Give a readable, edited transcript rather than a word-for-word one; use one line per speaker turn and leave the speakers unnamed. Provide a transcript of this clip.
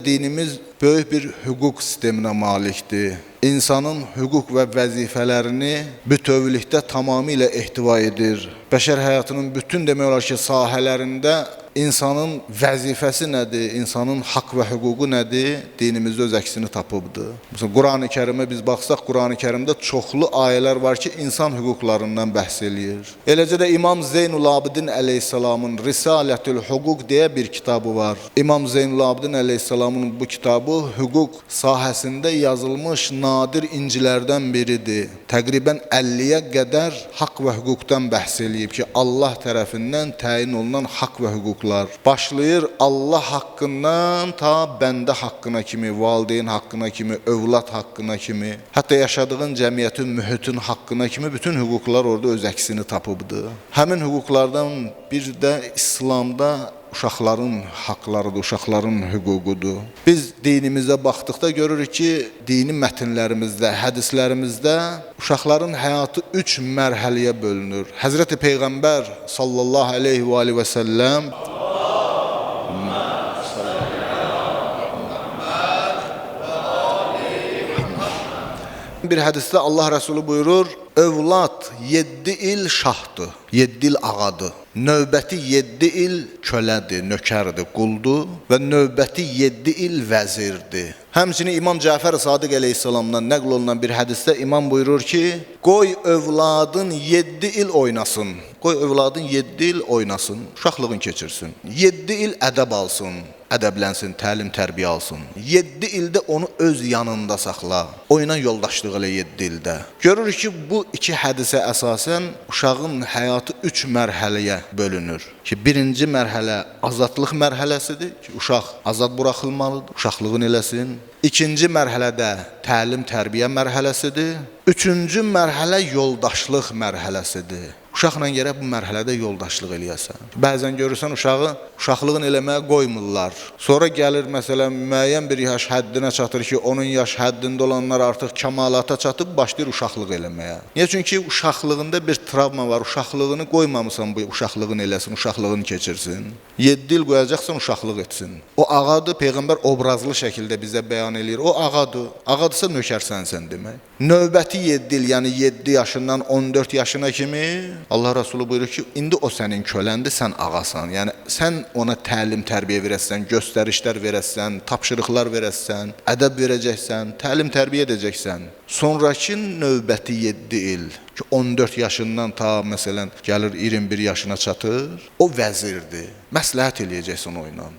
dinimiz böyük bir hüquq sisteminə malikdir. İnsanın hüquq və vəzifələrini bütövlükdə tamamilə ehtiva edir. Bəşər həyatının bütün demək olar ki, sahələrində insanın vəzifəsi nədir, insanın haqq və hüququ nədir, dinimizdə öz əksini tapıbdır. Məsələn, Qurani-Kərimə biz baxsaq, Qurani-Kərimdə çoxlu ayələr var ki, insan hüquqlarından bəhs eləyir. Eləcə də İmam Zeynul Abidin əleyhissalamın Risalətül Hüquq deyə bir kitabı var. İmam Zeynul Abidin əleyhissalamın bu kitabı hüquq sahəsində yazılmış nadir incilərdən biridir. Təqribən 50-yə qədər haqq və hüquqdan bəhs eləyib ki, Allah tərəfindən təyin olunan haqq və hüquqlar başlayır Allah haqqından ta bəndə haqqına kimi, valideyn haqqına kimi, övlad haqqına kimi, hətta yaşadığın cəmiyyətin, mühitin haqqına kimi bütün hüquqlar orada öz əksini tapıbdır. Həmin hüquqlardan bir də İslamda uşaqların haqlarıdır, uşaqların hüququdur. Biz dinimizə baxdıqda görürük ki, dini mətnlərimizdə, hədislərimizdə uşaqların həyatı 3 mərhələyə bölünür. Həzrəti Peyğəmbər sallallahu aleyhi və aleyhi və səlləm bir hədisdə Allah Rəsulü buyurur, övlad 7 il şahdır, 7 il ağadır. Növbəti 7 il kölədir, nökərdir, quldur və növbəti 7 il vəzirdir. Həmçinin İmam Cəfər Sadiq əleyhissalamdan nəql olunan bir hədisdə imam buyurur ki, qoy övladın 7 il oynasın, qoy övladın 7 il oynasın, uşaqlığın keçirsin, 7 il ədəb alsın, ədəblənsin, təlim, tərbiyə alsın. 7 ildə onu öz yanında saxla. Oyuna yoldaşlıq elə 7 ildə. Görürük ki, bu iki hədisə əsasən uşağın həyatı 3 mərhələyə bölünür. Ki, birinci mərhələ azadlıq mərhələsidir ki, uşaq azad buraxılmalıdır, uşaqlığını eləsin. İkinci mərhələdə təlim, tərbiyə mərhələsidir. Üçüncü mərhələ yoldaşlıq mərhələsidir. Uşaqla gərək bu mərhələdə yoldaşlıq eləyəsən. Bəzən görürsən uşağı uşaqlığını eləməyə qoymurlar. Sonra gəlir məsələn müəyyən bir yaş həddinə çatır ki, onun yaş həddində olanlar artıq kəmalata çatıb başlayır uşaqlıq eləməyə. Niyə? Çünki uşaqlığında bir travma var. Uşaqlığını qoymamısan bu uşaqlığını eləsin, uşaqlığını keçirsin. 7 il qoyacaqsan uşaqlıq etsin. O ağadır, Peyğəmbər obrazlı şəkildə bizə bəyan eləyir. O ağadır. Ağadırsa nökərsənsən demək. Növbəti 7 il, yəni 7 yaşından 14 yaşına kimi Allah Rəsulü buyurur ki, indi o sənin köləndir, sən ağasan. Yəni sən ona təlim, tərbiyə verəsən, göstərişlər verəsən, tapşırıqlar verəsən, ədəb verəcəksən, təlim, tərbiyə edəcəksən. Sonrakı növbəti 7 il ki, 14 yaşından ta məsələn gəlir 21 yaşına çatır, o vəzirdir. Məsləhət eləyəcəksən oyla.